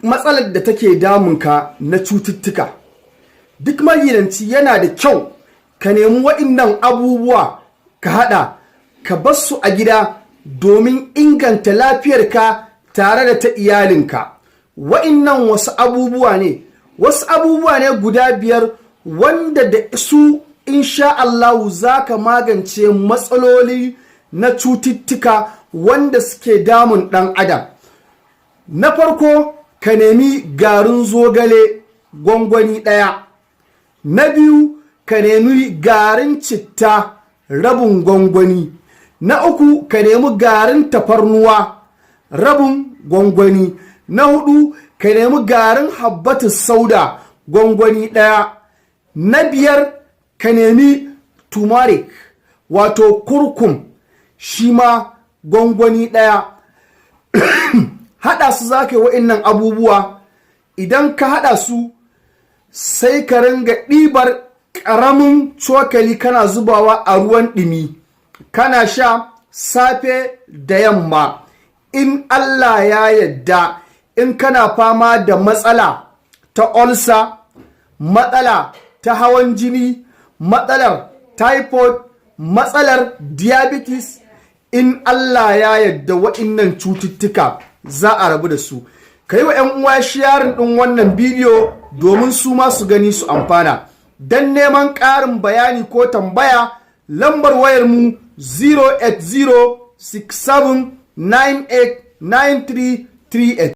matsalar da take damunka na cututtuka, duk magidanci yana da kyau ka nemi waɗannan abubuwa ka haɗa ka bar su a gida domin inganta lafiyarka tare da ta iyalinka. Waɗannan wasu abubuwa ne guda 5 wanda da su insha Allahu za ka magance matsaloli na cututtuka wanda suke damun ɗan adam. Na farko, ka nemi garin zogale gwangwani 1. Na biyu, ka nemi garin citta rabin gwangwani. Na uku, ka nemi garin tafarnuwa rabin gwangwani. Na 4, ka nemi garin habbatus sauda gwangwani 1. Na 5, ka nemi turmeric wato kurkum shi ma gwangwani 1. Haɗa su za ka yi waɗannan abubuwa. Idan ka haɗa su sai ka ringa ɗibar ƙaramin cokali kana zubawa a ruwan ɗumi kana sha safe da yamma. In Allah ya yadda, in kana fama da matsala ta ulcer, matsala ta hawan jini, matsalar typhoid, matsalar diabetes, in Allah ya yadda waɗannan cututtuka za a rabu da su. Ka yi wa 'yan uwa sharing ɗin wannan bidiyo domin su ma su gani su amfana. Don neman ƙarin bayani ko tambaya, lambar wayar mu 08067989338.